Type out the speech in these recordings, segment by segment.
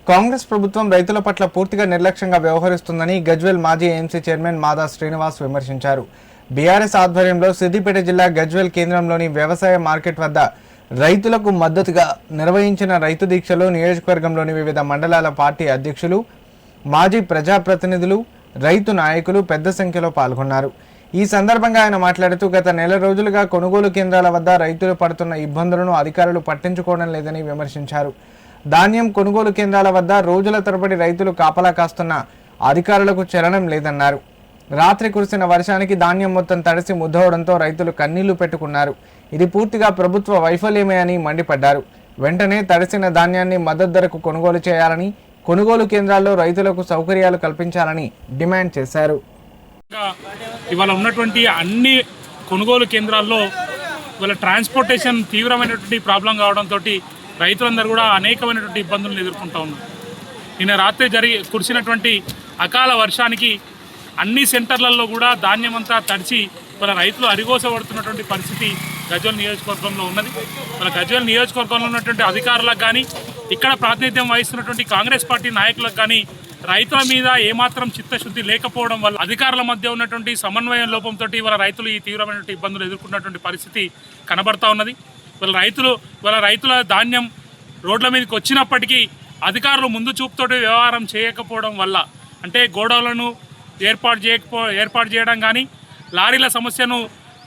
కాంగ్రెస్ ప్రభుత్వం రైతుల పట్ల పూర్తిగా నిర్లక్ష్యంగా వ్యవహరిస్తుందని గజ్వేల్ మాజీ ఏఎంసీ చైర్మన్ మాదా శ్రీనివాస్ విమర్శించారు. బీఆర్ఎస్ ఆధ్వర్యంలో సిద్దిపేట జిల్లా గజ్వేల్ కేంద్రంలోని వ్యవసాయ మార్కెట్ వద్ద రైతులకు మద్దతుగా నిర్వహించిన రైతు దీక్షలో నియోజకవర్గంలోని వివిధ మండలాల పార్టీ అధ్యక్షులు, మాజీ ప్రజాప్రతినిధులు, రైతు నాయకులు పెద్ద సంఖ్యలో పాల్గొన్నారు. ఈ సందర్భంగా ఆయన మాట్లాడుతూ గత నెల రోజులుగా కొనుగోలు కేంద్రాల వద్ద రైతులు పడుతున్న ఇబ్బందులను అధికారులు పట్టించుకోవడం లేదని విమర్శించారు. ధాన్యం కొనుగోలు కేంద్రాల వద్ద రోజుల తరబడి రైతులు కాపలా కాస్తున్న అధికారులకు చలనం లేదన్నారు. రాత్రి కురిసిన వర్షానికి ధాన్యం మొత్తం తడిసి ముద్దవడంతో రైతులు కన్నీళ్లు పెట్టుకున్నారు. ఇది పూర్తిగా ప్రభుత్వ వైఫల్యమే అని మండిపడ్డారు. వెంటనే తడిసిన ధాన్యాన్ని మద్దతు ధరకు కొనుగోలు చేయాలని, కొనుగోలు కేంద్రాల్లో రైతులకు సౌకర్యాలు కల్పించాలని డిమాండ్ చేశారు. ఇవాళ ఉన్నటువంటి అన్ని కొనుగోలు కేంద్రాల్లో ఇవాళ ట్రాన్స్పోర్టేషన్ తీవ్రమైనటువంటి ప్రాబ్లం కావడంతో రైతులందరూ కూడా అనేకమైనటువంటి ఇబ్బందులను ఎదుర్కొంటూ ఉన్నారు. నిన్న రాత్రి కురిసినటువంటి అకాల వర్షానికి అన్ని సెంటర్లలో కూడా ధాన్యం అంతా తడిచి వాళ్ళ రైతులు అరిగోసపడుతున్నటువంటి పరిస్థితి గజ్వేల్ నియోజకవర్గంలో ఉన్నది. వాళ్ళ గజ్వేల్ నియోజకవర్గంలో ఉన్నటువంటి అధికారులకు కానీ, ఇక్కడ ప్రాతినిధ్యం వహిస్తున్నటువంటి కాంగ్రెస్ పార్టీ నాయకులకు కానీ రైతుల మీద ఏమాత్రం చిత్తశుద్ధి లేకపోవడం వల్ల అధికారుల మధ్య ఉన్నటువంటి సమన్వయం లోపంతో వాళ్ళ రైతులు ఈ తీవ్రమైనటువంటి ఇబ్బందులు ఎదుర్కొన్నటువంటి పరిస్థితి కనబడతా ఉన్నది. వాళ్ళ రైతుల ధాన్యం రోడ్ల మీదకి వచ్చినప్పటికీ అధికారులు ముందు చూపుతోటి వ్యవహారం చేయకపోవడం వల్ల, అంటే గోడౌన్లను ఏర్పాటు చేయడం కానీ, లారీల సమస్యను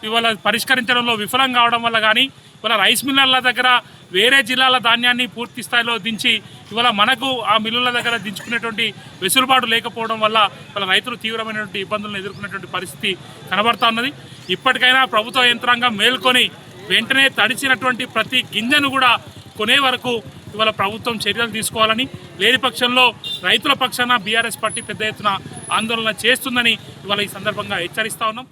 ఇవాళ పరిష్కరించడంలో విఫలం కావడం వల్ల కానీ, ఇవాళ రైస్ మిల్లర్ల దగ్గర వేరే జిల్లాల ధాన్యాన్ని పూర్తి స్థాయిలో దించి ఇవాళ మనకు ఆ మిల్లుల దగ్గర దించుకునేటువంటి వెసులుబాటు లేకపోవడం వల్ల వాళ్ళ రైతులు తీవ్రమైనటువంటి ఇబ్బందులను ఎదుర్కొనేటువంటి పరిస్థితి కనబడతా ఉన్నది. ఇప్పటికైనా ప్రభుత్వ యంత్రాంగం మేల్కొని వెంటనే తడిచినటువంటి ప్రతి గింజను కూడా కొనే వరకు ఇవాళ ప్రభుత్వం చర్యలు తీసుకోవాలని, లేని పక్షంలో రైతుల పక్షాన బీఆర్ఎస్ పార్టీ పెద్ద ఎత్తున ఆందోళన చేస్తుందని ఇవాళ ఈ సందర్భంగా హెచ్చరిస్తా ఉన్నాం.